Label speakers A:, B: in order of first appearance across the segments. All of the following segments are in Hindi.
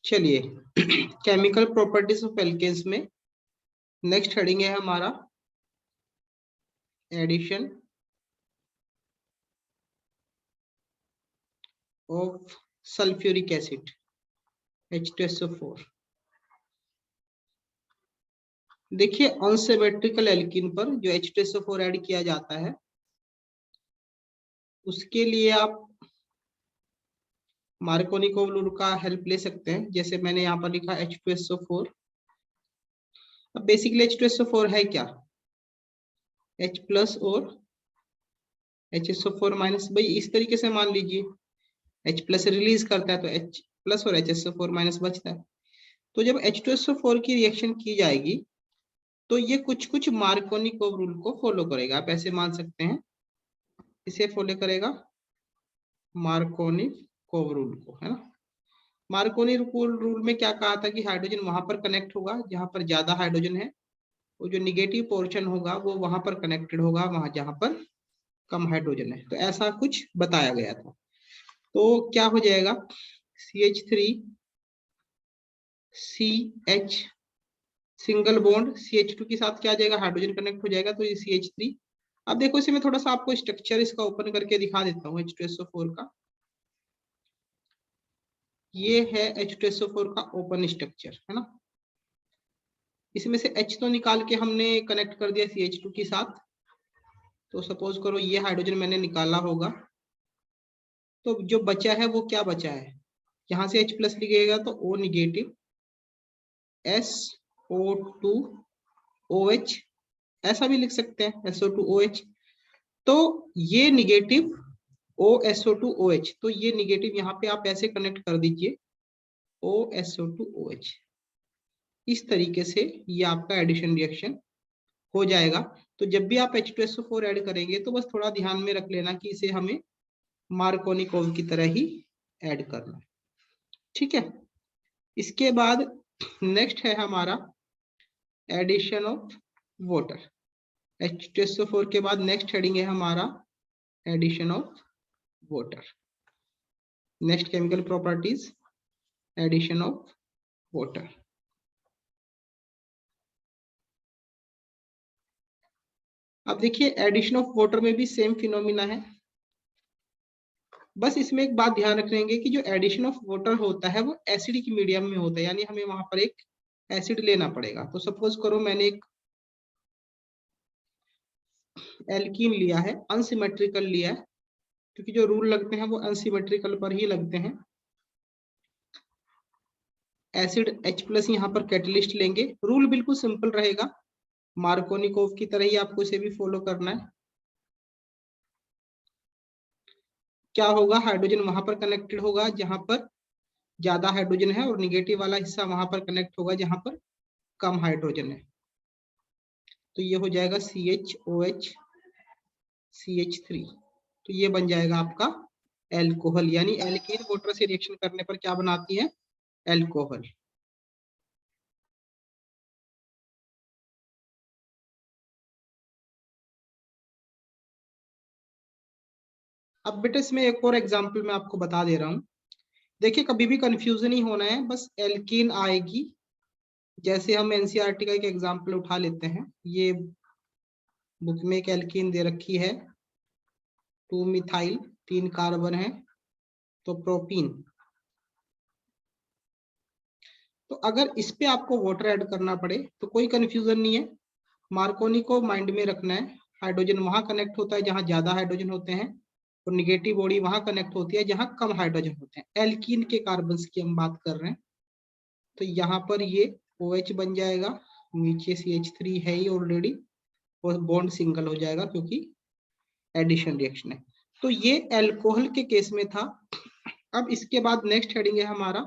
A: चलिए केमिकल प्रॉपर्टीज ऑफ एल्केन्स में नेक्स्ट हेडिंग है हमारा addition of sulphuric acid H2SO4। देखिए अनसिमेट्रिकल एल्कीन पर जो H2SO4 ऐड किया जाता है उसके लिए आप मार्कोनिकोव रूल का हेल्प ले सकते हैं। जैसे मैंने यहाँ पर लिखा H2SO4। अब बेसिकली H2SO4 है क्या, H प्लस और HSO4 माइनस। भाई इस तरीके से मान लीजिए H प्लस रिलीज करता है तो H प्लस और HSO4 माइनस बचता है। तो जब H2SO4 की रिएक्शन की जाएगी तो ये कुछ कुछ मार्कोनिकोव रूल को फॉलो करेगा। आप ऐसे मान सकते हैं, इसे फॉलो करेगा मार्कोनिकोव रूल को, है ना। मार्कोनिकोव रूल में क्या कहा था कि हाइड्रोजन वहां पर कनेक्ट होगा जहां पर ज्यादा हाइड्रोजन है, और जो निगेटिव पोर्शन होगा वो वहां पर कनेक्टेड होगा वहां जहां पर कम हाइड्रोजन है। तो ऐसा कुछ बताया गया था। तो क्या हो जाएगा, CH3 CH single bond CH2 के साथ क्या आ जाएगा, हाइड्रोजन कनेक्ट हो जाएगा तो ये CH3। अब देखो इसे मैं थोड़ा सा आपको स्ट्रक्चर इसका ओपन करके दिखा देता हूँ H2SO4 का। ये है H2SO4 का ओपन स्ट्रक्चर, है ना। इसमें से H तो निकाल के हमने कनेक्ट कर दिया CH2 के साथ। तो सपोज करो ये हाइड्रोजन मैंने निकाला होगा, तो जो बचा है वो क्या बचा है, यहाँ से H प्लस लिखिएगा तो O निगेटिव SO2OH, ऐसा भी लिख सकते हैं SO2OH। तो ये निगेटिव OSO2OH, तो ये निगेटिव यहाँ पे आप ऐसे कनेक्ट कर दीजिए OSO2OH। इस तरीके से ये आपका एडिशन रिएक्शन हो जाएगा। तो जब भी आप H2SO4 ऐड करेंगे तो बस थोड़ा ध्यान में रख लेना कि इसे हमें मार्कोनिकोव की तरह ही ऐड करना है, ठीक है। इसके बाद नेक्स्ट है हमारा एडिशन ऑफ वाटर। H2SO4 के बाद नेक्स्ट हेडिंग है हमारा addition of water. Next chemical properties addition of water. अब देखिए एडिशन ऑफ वाटर में भी सेम फिनोमिना है, बस इसमें एक बात ध्यान रखेंगे कि जो एडिशन ऑफ वाटर होता है वो एसिडिक मीडियम में होता है, यानी हमें वहां पर एक एसिड लेना पड़ेगा। तो सपोज करो मैंने एक एल्कीन लिया है, अनसिमेट्रिकल लिया है, क्योंकि जो रूल लगते हैं वो अनसिमेट्रिकल पर ही लगते हैं। एसिड H प्लस यहाँ पर कैटलिस्ट लेंगे। रूल बिल्कुल सिंपल रहेगा, मार्कोनिकोव की तरह ही आपको इसे भी फॉलो करना है। क्या होगा, हाइड्रोजन वहां पर कनेक्टेड होगा जहां पर ज्यादा हाइड्रोजन है, और निगेटिव वाला हिस्सा वहां पर कनेक्ट होगा जहां पर कम हाइड्रोजन है। तो ये हो जाएगा CHOH CH3। तो ये बन जाएगा आपका एल्कोहल, यानी एल्कीन वाटर से रिएक्शन करने पर क्या बनाती है, एल्कोहल। अब बेटा इसमें एक और एग्जांपल मैं आपको बता दे रहा हूँ। देखिए कभी भी कंफ्यूजन ही होना है, बस एल्कीन आएगी। जैसे हम एनसीईआरटी का एक एग्जांपल उठा लेते हैं, ये बुक में एक एल्कीन दे रखी है 2 मिथाइल, 3 कार्बन है, तो प्रोपीन। तो अगर इस पे आपको वाटर ऐड करना पड़े तो कोई कंफ्यूजन नहीं है, मार्कोनी को माइंड में रखना है। हाइड्रोजन वहां कनेक्ट होता है जहां ज्यादा हाइड्रोजन होते हैं, और निगेटिव बॉडी वहां कनेक्ट होती है जहां कम हाइड्रोजन होते हैं। एल्कीन के कार्बन की हम बात कर रहे हैं। तो यहाँ पर ये OH बन जाएगा, नीचे CH3 है ही ऑलरेडी, और बॉन्ड सिंगल हो जाएगा क्योंकि एडिशन रिएक्शन है। तो ये एल्कोहल के केस में था। अब इसके बाद नेक्स्ट हेडिंग है हमारा,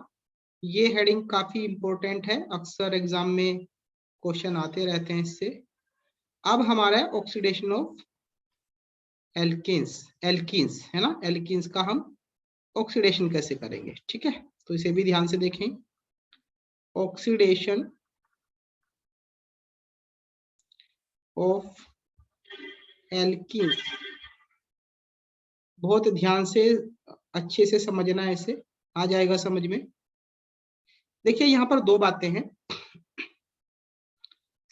A: ये हेडिंग काफी इंपॉर्टेंट है, अक्सर एग्जाम में क्वेश्चन आते रहते हैं इससे। अब हमारा है ऑक्सीडेशन ऑफ एल्कीन्स। एल्कीन्स है ना, एल्कीन्स का हम ऑक्सीडेशन कैसे करेंगे, ठीक है। तो इसे भी ध्यान से देखें, ऑक्सीडेशन ऑफ एल्कीन्स। बहुत ध्यान से अच्छे से समझना है, इसे आ जाएगा समझ में। देखिए यहाँ पर दो बातें हैं।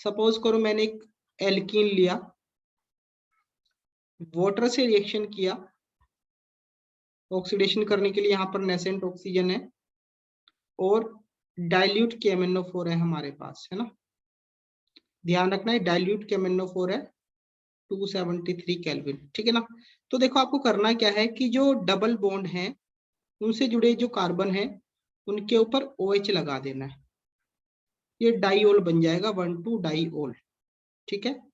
A: सपोज करो मैंने एक एल्कीन लिया, वाटर से रिएक्शन किया, ऑक्सीडेशन करने के लिए यहाँ पर नेसेंट ऑक्सीजन है और डाइल्यूट KMnO4 है हमारे पास, है ना। ध्यान रखना है डाइल्यूट KMnO4 है 273 केल्विन, ठीक है ना। तो देखो आपको करना क्या है कि जो डबल बॉन्ड है उनसे जुड़े जो कार्बन है उनके ऊपर OH लगा देना है, ये डाइओल बन जाएगा 1,2 डाइओल, ठीक है।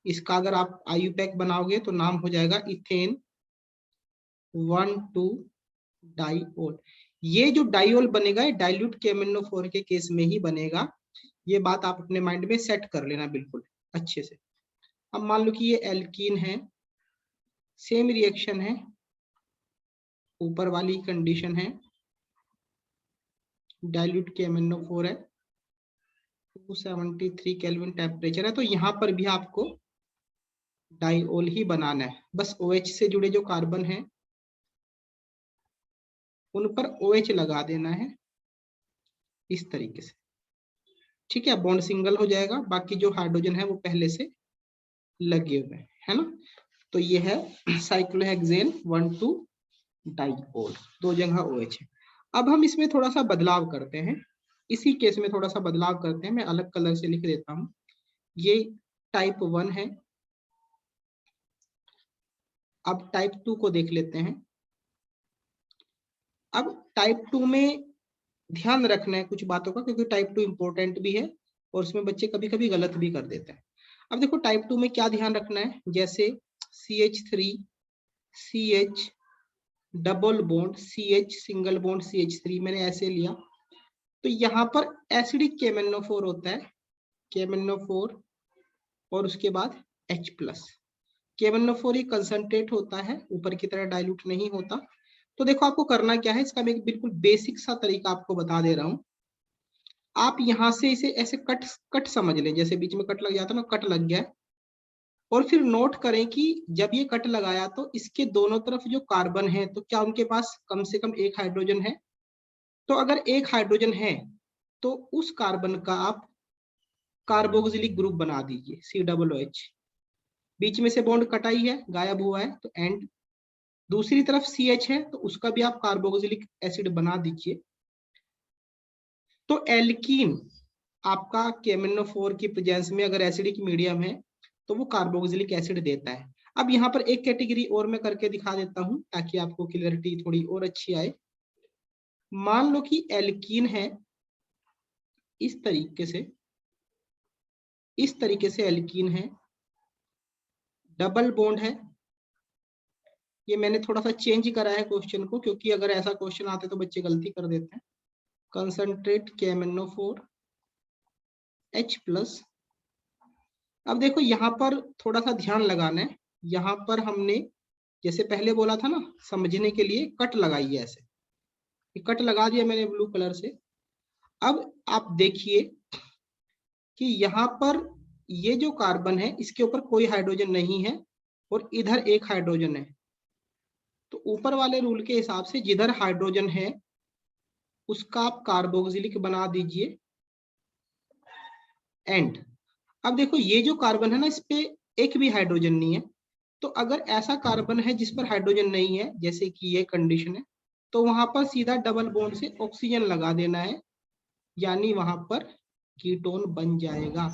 A: इसका अगर आप IUPAC बनाओगे तो नाम हो जाएगा इथेन 1,2 डाइओल। ये जो डाइओल बनेगा ये डाइल्यूट KMnO4 के केस में ही बनेगा, ये बात आप अपने माइंड में सेट कर लेना बिल्कुल अच्छे से। अब मान लो कि ये एल्कीन है, सेम रिएक्शन है, ऊपर वाली कंडीशन है, डाइल्यूट KMnO4 है, 273 केल्विन टेम्परेचर है, तो यहाँ पर भी आपको डाइओल ही बनाना है। बस OH से जुड़े जो कार्बन है उन पर OH लगा देना है इस तरीके से, ठीक है। बॉन्ड सिंगल हो जाएगा, बाकी जो हाइड्रोजन है वो पहले से लगे हुए हैं, है ना। तो ये है साइक्लोहेक्सेन 1,2 डाइओल, दो जगह OH है। अब हम इसमें थोड़ा सा बदलाव करते हैं, इसी केस में थोड़ा सा बदलाव करते हैं, मैं अलग कलर से लिख देता हूं। ये टाइप 1 है। अब टाइप 2 को देख लेते हैं। अब टाइप 2 में ध्यान रखना है कुछ बातों का, क्योंकि टाइप 2 इंपॉर्टेंट भी है और उसमें बच्चे कभी कभी गलत भी कर देते हैं। अब देखो टाइप 2 में क्या ध्यान रखना है, जैसे CH3 CH double bond CH single bond CH3 मैंने ऐसे लिया, तो यहाँ पर एसिडिक KMnO4 होता है, KMnO4 और उसके बाद H प्लस। KMnO4 ही कंसंट्रेट होता है, ऊपर की तरह डाइल्यूट नहीं होता। तो देखो आपको करना क्या है, इसका मैं एक बिल्कुल बेसिक सा तरीका आपको बता दे रहा हूँ। आप यहाँ से इसे ऐसे कट कट समझ लें, जैसे बीच में कट लग जाता है ना, कट लग गया है। और फिर नोट करें कि जब ये कट लगाया तो इसके दोनों तरफ जो कार्बन है तो क्या उनके पास कम से कम एक हाइड्रोजन है। तो अगर एक हाइड्रोजन है तो उस कार्बन का आप कार्बोक्सिलिक ग्रुप बना दीजिए COOH। बीच में से बॉन्ड कटा ही है, गायब हुआ है, तो एंड दूसरी तरफ CH है तो उसका भी आप कार्बोक्सिलिक एसिड बना दीजिए। तो एल्कीन आपका KMnO4 की प्रेजेंस में अगर एसिडिक मीडियम है तो वो कार्बोक्सिलिक एसिड देता है। अब यहाँ पर एक कैटेगरी और मैं करके दिखा देता हूँ ताकि आपको क्लियरिटी थोड़ी और अच्छी आए। मान लो कि एल्कीन है, इस तरीके से एल्कीन है, डबल बॉन्ड है। ये मैंने थोड़ा सा चेंज करा है क्वेश्चन को, क्योंकि अगर ऐसा क्वेश्चन आते तो बच्चे गलती कर देते हैं। Concentrate KMnO4 H plus. अब देखो यहाँ पर थोड़ा सा ध्यान लगाना है, यहाँ पर हमने जैसे पहले बोला था ना, समझने के लिए कट लगाई है, ऐसे कट लगा दिया मैंने ब्लू कलर से। अब आप देखिए कि यहाँ पर ये जो कार्बन है इसके ऊपर कोई हाइड्रोजन नहीं है और इधर एक हाइड्रोजन है। तो ऊपर वाले रूल के हिसाब से जिधर हाइड्रोजन है उसका आप कार्बोक्सिलिक बना दीजिए एंड। अब देखो ये जो कार्बन है ना, इस पे एक भी हाइड्रोजन नहीं है। तो अगर ऐसा कार्बन है जिस पर हाइड्रोजन नहीं है, जैसे कि ये कंडीशन है, तो वहां पर सीधा डबल बॉन्ड से ऑक्सीजन लगा देना है, यानी वहां पर कीटोन बन जाएगा।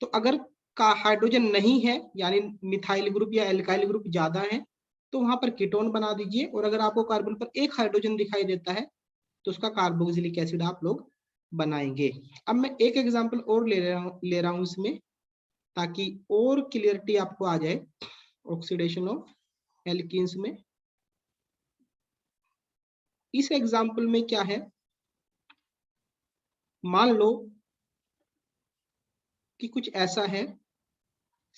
A: तो अगर का हाइड्रोजन नहीं है, यानी मिथाइल ग्रुप या एल्काइल ग्रुप ज्यादा है, तो वहां पर कीटोन बना दीजिए। और अगर आपको कार्बन पर एक हाइड्रोजन दिखाई देता है तो उसका कार्बोक्सिलिक एसिड आप लोग बनाएंगे। अब मैं एक एग्जांपल और ले रहा हूं इसमें, ताकि और क्लियरिटी आपको आ जाए ऑक्सीडेशन ऑफ एल्कीन्स में। इस एग्जांपल में क्या है, मान लो कि कुछ ऐसा है,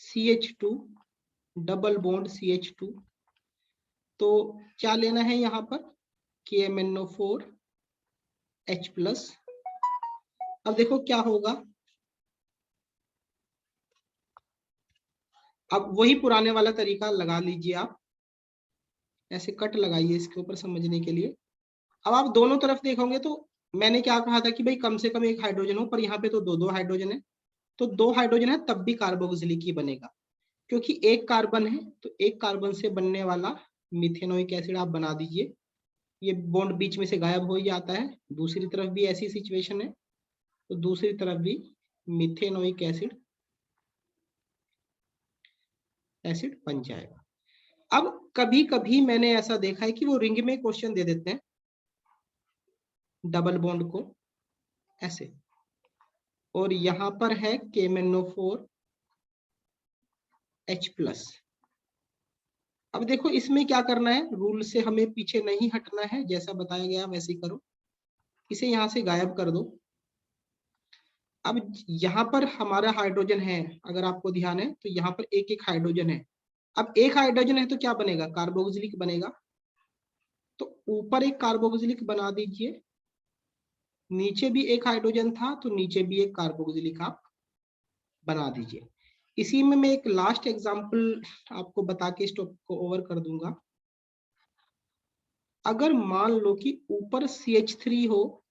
A: CH2 डबल बॉन्ड CH2, तो क्या लेना है यहाँ पर KMnO4 H प्लस। अब देखो क्या होगा, अब वही पुराने वाला तरीका लगा लीजिए, आप ऐसे कट लगाइए इसके ऊपर समझने के लिए। अब आप दोनों तरफ देखोगे तो मैंने क्या कहा था कि भाई कम से कम एक हाइड्रोजन हो, पर यहाँ पे तो दो हाइड्रोजन है, तो 2 हाइड्रोजन है तब भी कार्बोक्सिलिक ही बनेगा, क्योंकि एक कार्बन है तो एक कार्बन से बनने वाला मिथेनोइक एसिड आप बना दीजिए, ये बॉन्ड बीच में से गायब हो ही जाता है। दूसरी तरफ भी ऐसी सिचुएशन है, तो दूसरी तरफ भी मिथेनोइक एसिड बन जाएगा। अब कभी कभी मैंने ऐसा देखा है कि वो रिंग में क्वेश्चन दे देते हैं डबल बॉन्ड को ऐसे, और यहां पर है KMnO4 H+। अब देखो इसमें क्या करना है, रूल से हमें पीछे नहीं हटना है, जैसा बताया गया वैसे ही करो, इसे यहां से गायब कर दो। अब यहाँ पर हमारा हाइड्रोजन है, अगर आपको ध्यान है तो यहाँ पर एक एक हाइड्रोजन है। अब एक हाइड्रोजन है तो क्या बनेगा, कार्बोक्सिलिक बनेगा, तो ऊपर एक कार्बोक्सिलिक बना दीजिए, नीचे भी एक हाइड्रोजन था तो नीचे भी एक कार्बोक्सिलिक आप बना दीजिए। इसी में मैं एक लास्ट एग्जांपल आपको बता के इस टॉपिक को ओवर कर दूंगा। अगर मान लो कि ऊपर CH3 हो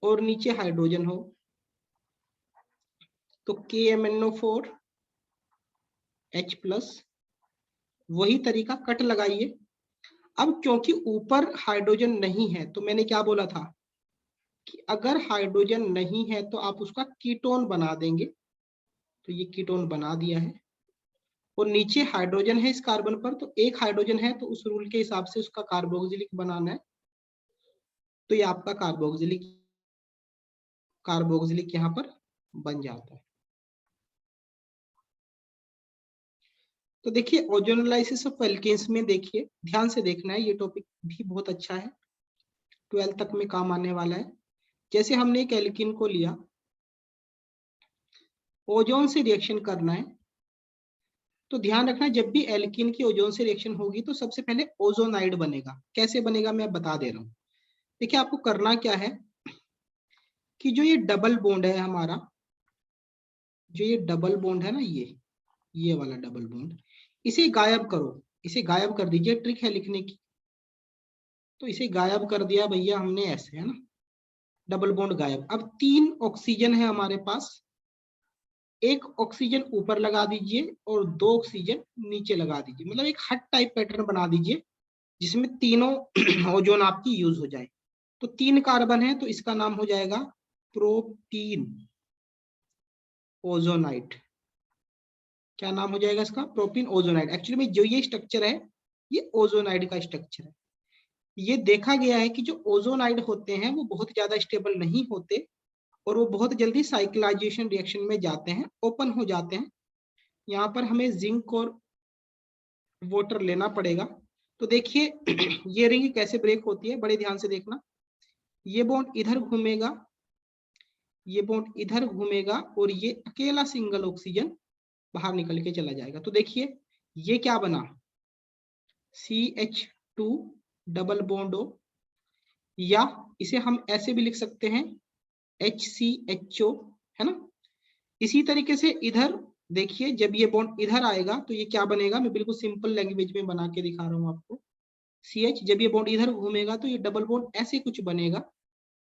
A: और नीचे हाइड्रोजन हो, तो KMnO4 H+, वही तरीका कट लगाइए। अब क्योंकि ऊपर हाइड्रोजन नहीं है, तो मैंने क्या बोला था कि अगर हाइड्रोजन नहीं है तो आप उसका कीटोन बना देंगे, तो ये कीटोन बना दिया है। और नीचे हाइड्रोजन है इस कार्बन पर, तो एक हाइड्रोजन है तो उस रूल के हिसाब से उसका कार्बोक्सिलिक बनाना है, तो ये आपका कार्बोक्सिलिक यहाँ पर बन जाता है। तो देखिए ओजोनोलाइसिस ऑफ एल्केन्स में देखिए ध्यान से देखना है, ये टॉपिक भी बहुत अच्छा है, 12th तक में काम आने वाला है। जैसे हमने एक एल्कीन को लिया, ओजोन से रिएक्शन करना है, तो ध्यान रखना जब भी एल्कीन की ओजोन से रिएक्शन होगी तो सबसे पहले ओजोनाइड बनेगा। कैसे बनेगा मैं बता दे रहा हूँ। देखिए आपको करना क्या है कि जो ये डबल बॉन्ड है हमारा, जो ये डबल बॉन्ड है ना, ये वाला डबल बॉन्ड, इसे गायब करो, इसे गायब कर दीजिए, ट्रिक है लिखने की। तो इसे गायब कर दिया भैया हमने ऐसे, है ना, डबल बॉन्ड गायब। अब 3 ऑक्सीजन है हमारे पास, एक ऑक्सीजन ऊपर लगा दीजिए और 2 ऑक्सीजन नीचे लगा दीजिए, मतलब एक हट टाइप पैटर्न बना दीजिए जिसमें तीनों ओजोन आपकी यूज हो जाए। तो 3 कार्बन है तो इसका नाम हो जाएगा प्रोपीन ओजोनाइड। क्या नाम हो जाएगा इसका, प्रोपीन ओजोनाइड। एक्चुअली में जो ये स्ट्रक्चर है ये ओजोनाइड का स्ट्रक्चर है। ये देखा गया है कि जो ओजोनाइड होते हैं वो बहुत ज्यादा स्टेबल नहीं होते और वो बहुत जल्दी साइक्लाइजेशन रिएक्शन में जाते हैं, ओपन हो जाते हैं। यहाँ पर हमें जिंक और वाटर लेना पड़ेगा। तो देखिए ये रिंग कैसे ब्रेक होती है, बड़े ध्यान से देखना। ये बॉन्ड इधर घूमेगा, ये बॉन्ड इधर घूमेगा और ये अकेला सिंगल ऑक्सीजन बाहर निकल के चला जाएगा। तो देखिए ये क्या बना, CH2 डबल बॉन्ड O, या इसे हम ऐसे भी लिख सकते हैं HCHO, है ना। इसी तरीके से इधर देखिए जब ये बॉन्ड इधर आएगा तो ये क्या बनेगा, मैं बिल्कुल सिंपल लैंग्वेज में बना के दिखा रहा हूँ आपको। CH जब ये बॉन्ड इधर घूमेगा तो ये डबल बॉन्ड ऐसे कुछ बनेगा,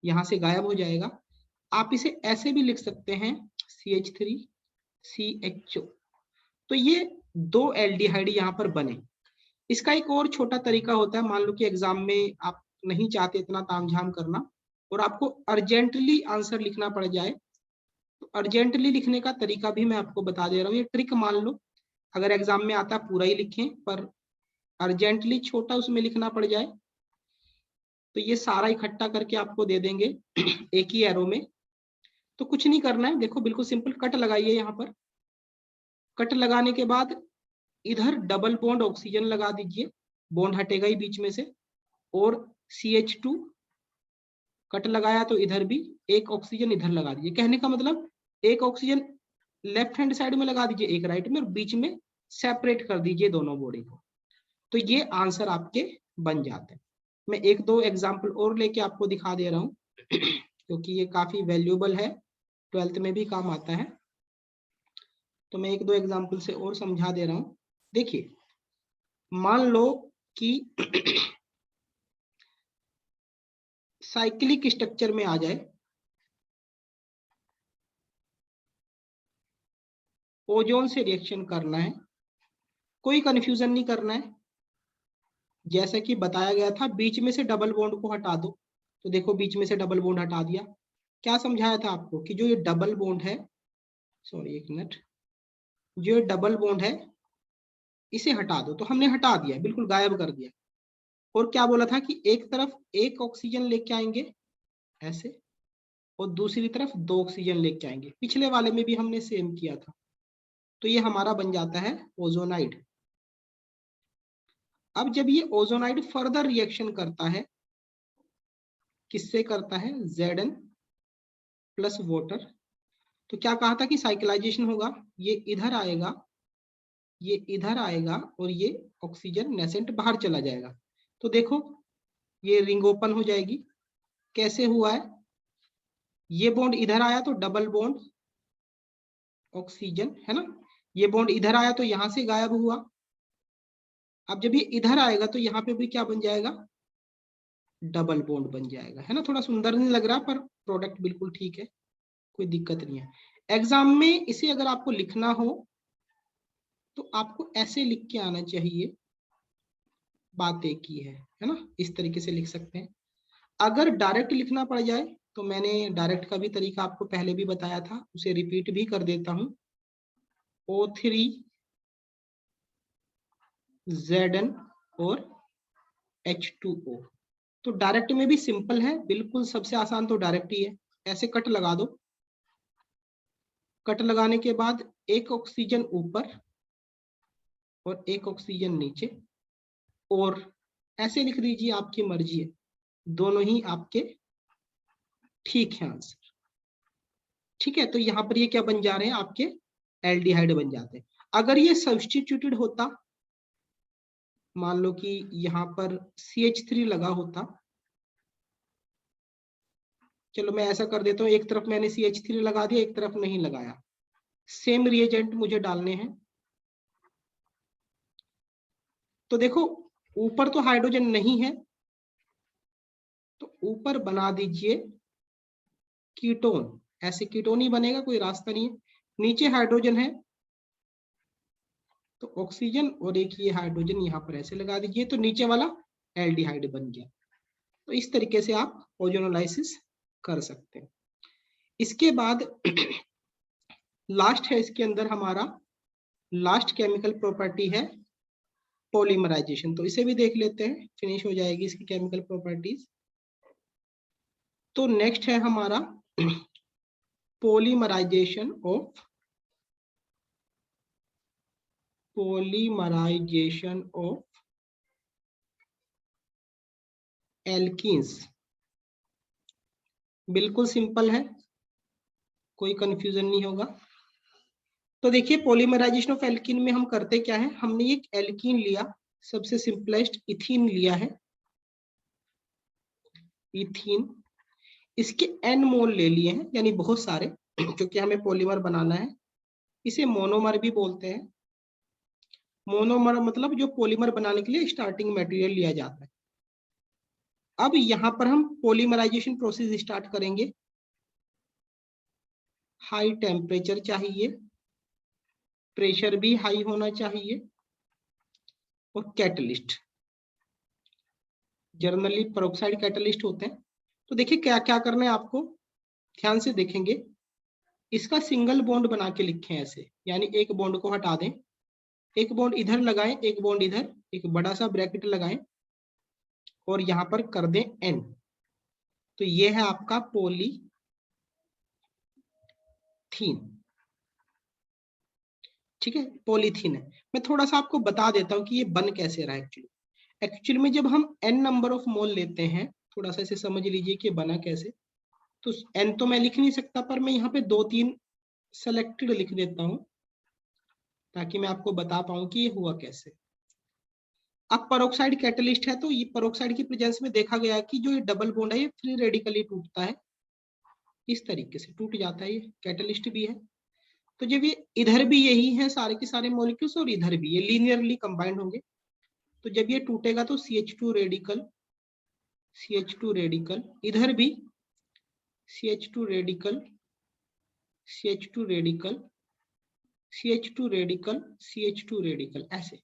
A: यहाँ से गायब हो जाएगा। आप इसे ऐसे भी लिख सकते हैं CH3 CHO। तो ये 2 एल्डिहाइड यहाँ पर बने। इसका एक और छोटा तरीका होता है, मान लो कि एग्जाम में आप नहीं चाहते इतना तामझाम करना और आपको अर्जेंटली आंसर लिखना पड़ जाए, तो अर्जेंटली लिखने का तरीका भी मैं आपको बता दे रहा हूँ। ये ट्रिक मान लो अगर एग्जाम में आता पूरा ही लिखें, पर अर्जेंटली छोटा उसमें लिखना पड़ जाए तो ये सारा इकट्ठा करके आपको दे देंगे एक ही एरो में। तो कुछ नहीं करना है, देखो बिल्कुल सिंपल, कट लगाइए यहाँ पर। कट लगाने के बाद इधर डबल बॉन्ड ऑक्सीजन लगा दीजिए, बॉन्ड हटेगा ही बीच में से, और CH2 कट लगाया तो इधर भी एक ऑक्सीजन इधर लगा दीजिए। कहने का मतलब एक ऑक्सीजन लेफ्ट हैंड साइड में लगा दीजिए, एक राइट में, और बीच में सेपरेट कर दीजिए दोनों बॉडी को। तो ये आंसर आपके बन जाते हैं। मैं 1-2 एग्जाम्पल और लेके आपको दिखा दे रहा हूँ क्योंकि ये काफी वैल्यूएबल है, 12th में भी काम आता है। तो मैं 1-2 एग्जाम्पल से और समझा दे रहा हूँ। देखिए मान लो कि साइक्लिक स्ट्रक्चर में आ जाए, ओजोन से रिएक्शन करना है, कोई कंफ्यूजन नहीं करना है। जैसा कि बताया गया था, बीच में से डबल बॉन्ड को हटा दो। तो देखो बीच में से डबल बॉन्ड हटा दिया। क्या समझाया था आपको कि जो ये डबल बॉन्ड है, सॉरी एक मिनट, जो ये डबल बॉन्ड है इसे हटा दो। तो हमने हटा दिया, बिल्कुल गायब कर दिया। और क्या बोला था कि एक तरफ एक ऑक्सीजन लेके आएंगे ऐसे, और दूसरी तरफ 2 ऑक्सीजन लेके आएंगे। पिछले वाले में भी हमने सेम किया था। तो ये हमारा बन जाता है ओजोनाइड। अब जब ये ओजोनाइड फर्दर रिएक्शन करता है, किससे करता है, Zn प्लस वाटर। तो क्या कहा था कि साइक्लाइजेशन होगा, ये इधर आएगा, ये इधर आएगा, और ये ऑक्सीजन नेसेंट बाहर चला जाएगा। तो देखो ये रिंग ओपन हो जाएगी। कैसे हुआ है, ये बॉन्ड इधर आया तो डबल बॉन्ड ऑक्सीजन है ना, ये बॉन्ड इधर आया तो यहां से गायब हुआ। अब जब ये इधर आएगा तो यहाँ पे भी क्या बन जाएगा, डबल बॉन्ड बन जाएगा, है ना। थोड़ा सुंदर नहीं लग रहा, पर प्रोडक्ट बिल्कुल ठीक है, कोई दिक्कत नहीं है। एग्जाम में इसे अगर आपको लिखना हो तो आपको ऐसे लिख के आना चाहिए, बातें की है ना, इस तरीके से लिख सकते हैं। अगर डायरेक्ट लिखना पड़ जाए तो मैंने डायरेक्ट का भी तरीका आपको पहले भी बताया था, उसे रिपीट भी कर देता हूं। O3 Zn और H2O। तो डायरेक्ट में भी सिंपल है बिल्कुल, सबसे आसान तो डायरेक्ट ही है। ऐसे कट लगा दो, कट लगाने के बाद एक ऑक्सीजन ऊपर और एक ऑक्सीजन नीचे, और ऐसे लिख दीजिए, आपकी मर्जी है, दोनों ही आपके ठीक है आंसर। ठीक है, तो यहाँ पर ये क्या बन जा रहे हैं, आपके एल्डिहाइड बन जाते हैं। अगर ये सब्स्टिट्यूटेड होता, मान लो कि यहाँ पर CH3 लगा होता, चलो मैं ऐसा कर देता हूँ, एक तरफ मैंने CH3 लगा दिया, एक तरफ नहीं लगाया, सेम रिएजेंट मुझे डालने हैं। तो देखो ऊपर तो हाइड्रोजन नहीं है, तो ऊपर बना दीजिए कीटोन, ऐसे कीटोन ही बनेगा, कोई रास्ता नहीं है। नीचे हाइड्रोजन है तो ऑक्सीजन और एक ये हाइड्रोजन यहाँ पर ऐसे लगा दीजिए, तो नीचे वाला एल्डिहाइड बन गया। तो इस तरीके से आप ओजोनोलाइसिस कर सकते हैं। इसके बाद लास्ट है इसके अंदर हमारा, लास्ट केमिकल प्रॉपर्टी है पॉलीमराइजेशन। तो इसे भी देख लेते हैं, फिनिश हो जाएगी इसकी केमिकल प्रॉपर्टीज। तो नेक्स्ट है हमारा पॉलीमराइजेशन ऑफ एल्कीन्स। बिल्कुल सिंपल है, कोई कंफ्यूजन नहीं होगा। तो देखिए पॉलीमराइजेशन ऑफ एल्कीन में हम करते क्या है, हमने एक एल्कीन लिया, सबसे सिंपलेस्ट इथीन लिया है, इथीन, इसके n मोल ले लिए हैं, यानी बहुत सारे, क्योंकि हमें पॉलीमर बनाना है। इसे मोनोमर भी बोलते हैं। मोनोमर मतलब जो पॉलीमर बनाने के लिए स्टार्टिंग मटेरियल लिया जाता है। अब यहाँ पर हम पॉलीमराइजेशन प्रोसेस स्टार्ट करेंगे। हाई टेम्परेचर चाहिए, प्रेशर भी हाई होना चाहिए, और कैटलिस्ट, जनरली पेरोक्साइड कैटलिस्ट होते हैं। तो देखिए क्या क्या करना है आपको, ध्यान से देखेंगे। इसका सिंगल बॉन्ड बना के लिखें ऐसे, यानी एक बॉन्ड को हटा दें, एक बॉन्ड इधर लगाएं, एक बॉन्ड इधर, एक बड़ा सा ब्रैकेट लगाएं, और यहां पर कर दें N। तो ये है आपका पॉलीथीन। ठीक है, पॉलीथीन है। मैं थोड़ा सा आपको बता देता हूँ कि ये बन कैसे रहा है। एक्चुअली में जब हम n नंबर ऑफ मोल लेते हैं, थोड़ा सा इसे समझ लीजिए कि बना कैसे। तो n तो मैं लिख नहीं सकता, पर मैं यहाँ पे 2-3 सेलेक्टेड लिख देता हूँ, ताकि मैं आपको बता पाऊँ कि ये हुआ कैसे। अब पेरोक्साइड कैटलिस्ट है, तो ये पेरोक्साइड की प्रेजेंस में देखा गया कि जो ये डबल बॉन्ड है ये फ्री रेडिकली टूटता है, इस तरीके से टूट जाता है, ये कैटलिस्ट भी है। तो जब ये इधर भी यही है सारे के सारे मॉलिक्यूल्स, और इधर भी ये लीनियरली कंबाइंड होंगे, तो जब ये टूटेगा तो CH2 रेडिकल CH2 रेडिकल, इधर भी CH2 radical, CH2 radical, CH2 radical, CH2 radical, ऐसे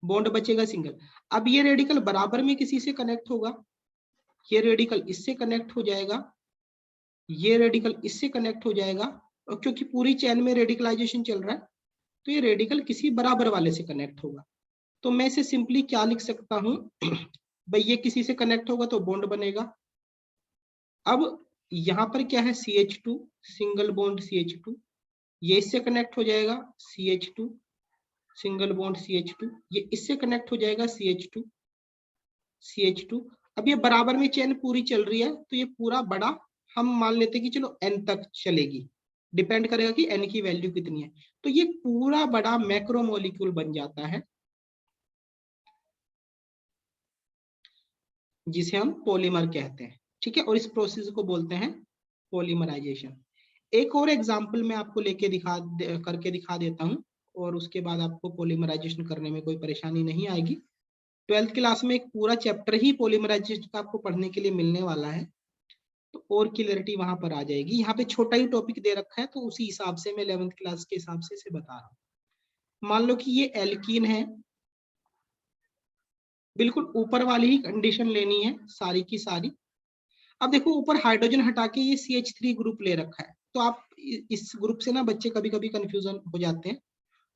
A: बॉन्ड बचेगा सिंगल। अब ये रेडिकल बराबर में किसी से कनेक्ट होगा, ये रेडिकल इससे कनेक्ट हो जाएगा, ये रेडिकल इससे कनेक्ट हो जाएगा, और क्योंकि पूरी चेन में रेडिकलाइजेशन चल रहा है तो ये रेडिकल किसी बराबर वाले से कनेक्ट होगा। तो मैं इसे सिंपली क्या लिख सकता हूं भाई, ये किसी से कनेक्ट होगा तो बॉन्ड बनेगा। अब यहाँ पर क्या है, CH2 सिंगल बॉन्ड CH2, ये इससे कनेक्ट हो जाएगा CH2 सिंगल बॉन्ड CH2, ये इससे कनेक्ट हो जाएगा CH2 CH2। अब ये बराबर में चेन पूरी चल रही है तो ये पूरा बड़ा हम मान लेते हैं कि चलो n तक चलेगी, डिपेंड करेगा कि n की वैल्यू कितनी है। तो ये पूरा बड़ा मैक्रोमोलिक्यूल बन जाता है जिसे हम पॉलीमर कहते हैं, ठीक है। और इस प्रोसेस को बोलते हैं पॉलीमराइजेशन। एक और एग्जांपल मैं आपको करके दिखा देता हूं और उसके बाद आपको पॉलीमराइजेशन करने में कोई परेशानी नहीं आएगी। 12th क्लास में एक पूरा चैप्टर ही पॉलीमराइजेशन का आपको पढ़ने के लिए मिलने वाला है, तो और क्लियरिटी वहां पर आ जाएगी। यहाँ पे छोटा ही टॉपिक दे रखा है तो उसी हिसाब से मैं 11th क्लास के हिसाब से इसे बता रहा हूँ। मान लो कि ये एल्कीन है, बिल्कुल ऊपर वाली ही कंडीशन लेनी है सारी की सारी। अब देखो ऊपर हाइड्रोजन हटा के ये CH3 ग्रुप ले रखा है, तो आप इस ग्रुप से ना बच्चे कभी कभी कंफ्यूजन हो जाते हैं,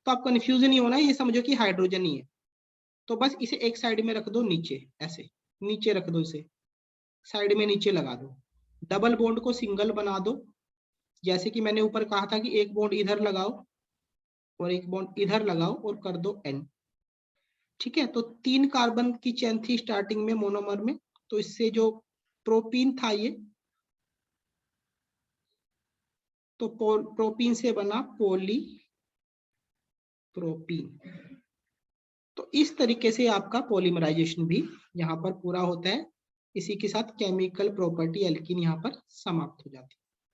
A: तो आप कंफ्यूजन नहीं होना, ये समझो कि हाइड्रोजन ही है। तो बस इसे एक साइड में रख दो, नीचे ऐसे नीचे रख दो, इसे साइड में नीचे लगा दो। डबल बॉन्ड को सिंगल बना दो, जैसे कि मैंने ऊपर कहा था कि एक बॉन्ड इधर लगाओ और एक बॉन्ड इधर लगाओ और कर दो N, ठीक है। तो 3 कार्बन की चेन थी स्टार्टिंग में मोनोमर में, तो इससे जो प्रोपीन था ये, तो प्रोपीन से बना पॉली प्रोपीन। तो इस तरीके से आपका पॉलीमराइजेशन भी यहाँ पर पूरा होता है। इसी के साथ केमिकल प्रॉपर्टी एल्कीन यहाँ पर समाप्त हो जाती है।